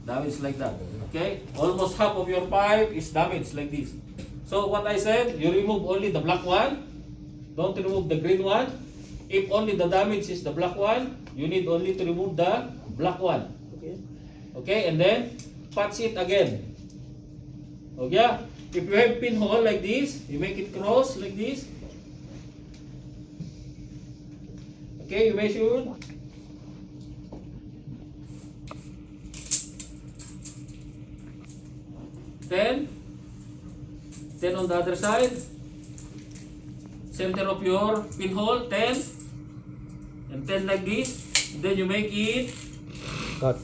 Damage like that. Okay? Almost half of your pipe is damaged like this. So what I said, you remove only the black one. Don't remove the green one. If only the damage is the black one, you need only to remove the black one. Okay. Okay? And then patch it again. Okay? If you have pinhole like this, you make it cross like this. Okay, you measure. Then on the other side, center of your pinhole, 10, and 10 like this. Then you make it, Cut.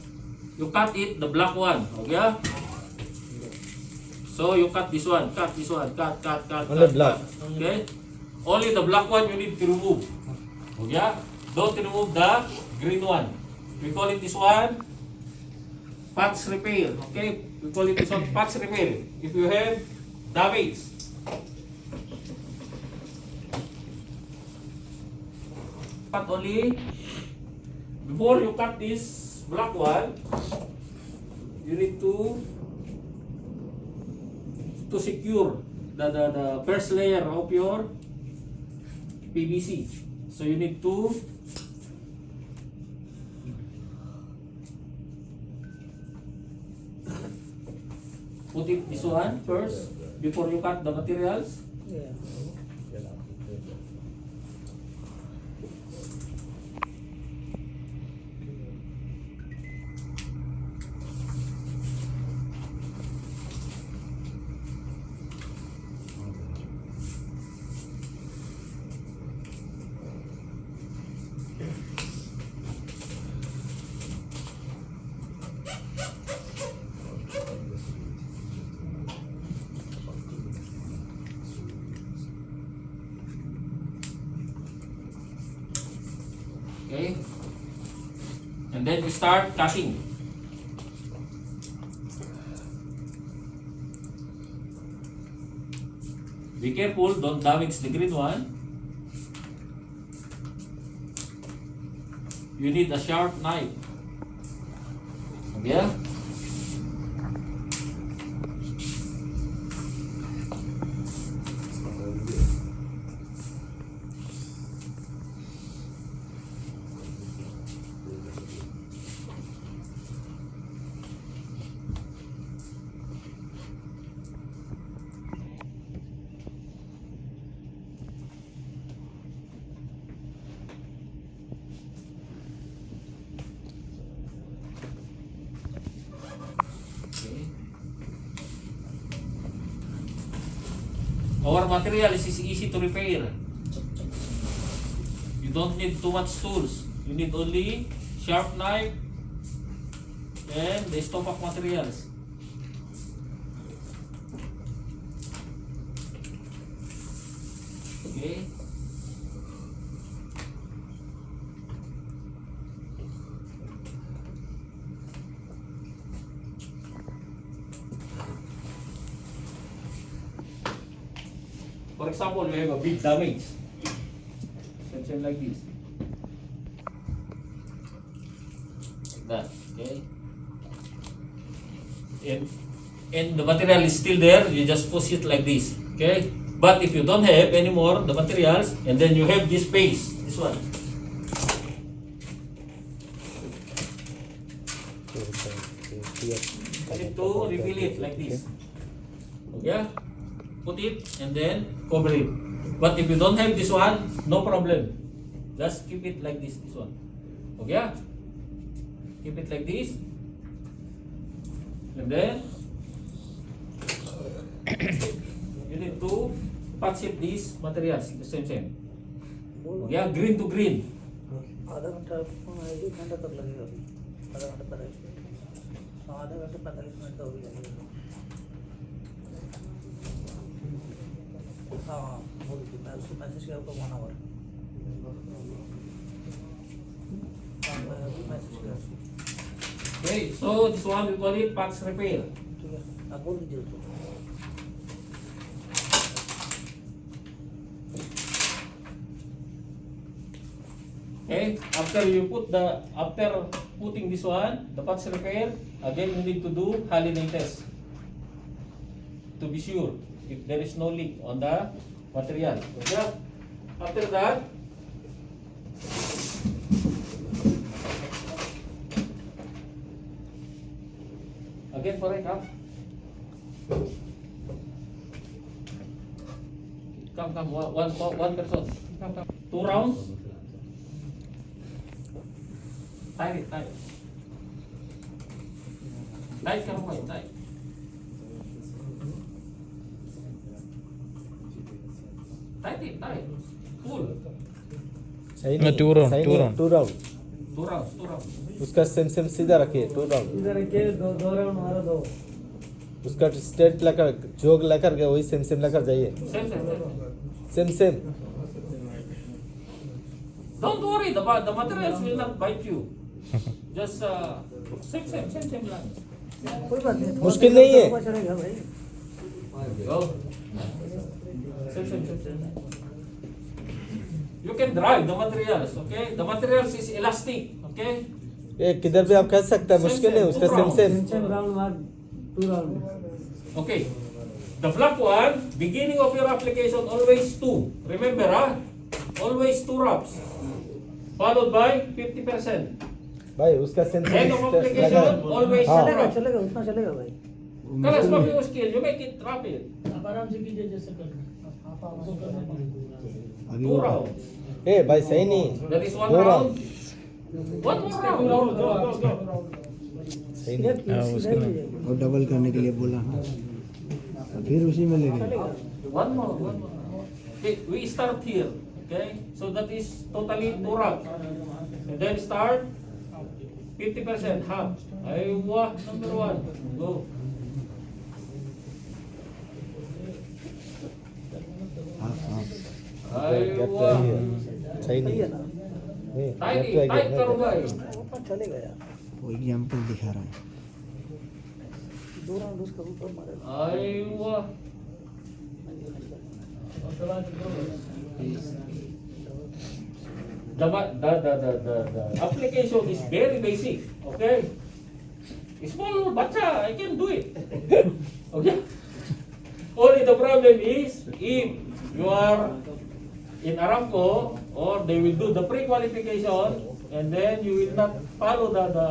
you cut it, the black one, okay? So you cut this one, cut, Only black. okay? Only the black one you need to remove, okay? Don't remove the green one. We call it this one, patch repair, okay? We call it this one, patch repair. If you have damage, cut only, before you cut this black one, you need to secure the first layer of your PVC. So you need to put it this one first before you cut the materials. Yeah. Okay, and then you start cutting. Be careful, don't damage the green one. You need a sharp knife. Yeah. Our material is easy to repair. You don't need too much tools. You need only sharp knife and the STOPAQ materials. Okay. For example, you have a big damage. Same like this. Like that. Okay. And the material is still there, you just push it like this. Okay? But if you don't have any more the materials, and then you have this space, this one. You need to refill it like this. Okay? Put it and then cover it. But if you don't have this one, no problem. Just keep it like this one. Okay? Keep it like this. And then you need to patch it these materials the same. Okay? Green to green. आधा घंटा 1 घंटा तक लगेगा अभी आधा घंटा 45 मिनट आधा घंटा 45 मिनट तो हो जाएगा हाँ बोल दी मैं उसको मैसेज किया आपको 1 आवर मैसेज किया उसको Okay, so this one we call it patch repair. ठीक है आप बोल दीजिए उसको Okay, after putting this one, the parts repair, again you need to do Halliday test to be sure if there is no leak on the material. Okay? After that, again for it, come, one person. Come. 2 rounds. Tight it. Tight, come on, tight. Tight. Full. सही नहीं, two round 2 rounds. उसका सेम सीधा रखिए 2 राउंड इधर के दो राउंड मारो दो उसका स्ट्रेट लेकर जोग लेकर के वही सेम लेकर जाइए same Don't worry, the materials will not bite you. Just same line. कोई बात नहीं मुश्किल नहीं है। चलेगा भाई Go. Same. You can drive the materials, okay? The materials is elastic, okay? ये किधर भी आप कह सकते हैं मुश्किल नहीं उसका सेम राउंड मार 2 round Okay. The black one, beginning of your application, always 2. Remember, always 2 wraps. Followed by 50%. भाई उसका same End of application, always 2 wraps. चलेगा उतना चलेगा भाई Colors of your skill, you make it rapid. आप आराम से कीजिए जैसे कर 2 rounds. ए भाई सही नहीं That is 1 2 round. One more round. Go. सही नहीं और डबल करने के लिए बोला ना फिर उसी में ले गए One more. Okay, we start here. Okay, so that is totally 2 rounds. And then start 50%, half. Aywa, number 1. Go. Gap Aywa. है सही नहीं है ना नहीं Tight करो भाई. ऊपर चलेगा यार वो एग्जाम्पल दिखा रहा है 2 राउंड उसका ऊपर मारेगा Aywa. The application is very basic, okay? Small bacha, I can do it. Okay? Only the problem is if you are in ARAMCO or they will do the pre-qualification and then you will not follow the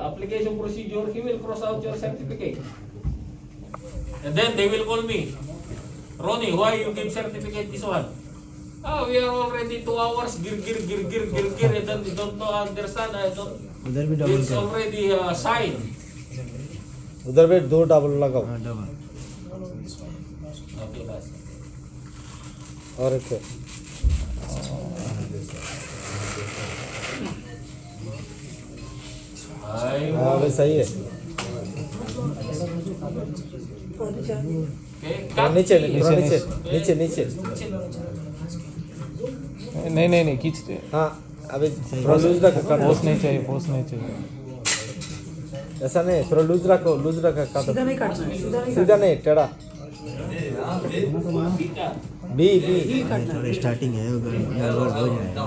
application procedure, he will cross out your certificate. And then they will call me, Ronnie, why you give certificate this one? Oh, we are already 2 hours, gir, and then you don't know, understand, I don't. उधर भी double It's already a sign. उधर भी 2 डबल लगाओ हाँ double Okay, bas. और एक हाँ भाई सही है Okay, थोड़ा नीचे नीचे नहीं खींचते हाँ अभी थोड़ा लूज रखो पोस्ट नहीं चाहिए ऐसा नहीं थोड़ा लूज रखो काटो सीधा नहीं काटना है सीधा नहीं टेढ़ा बी काटना है स्टार्टिंग है गड़बड़ हो जाएगा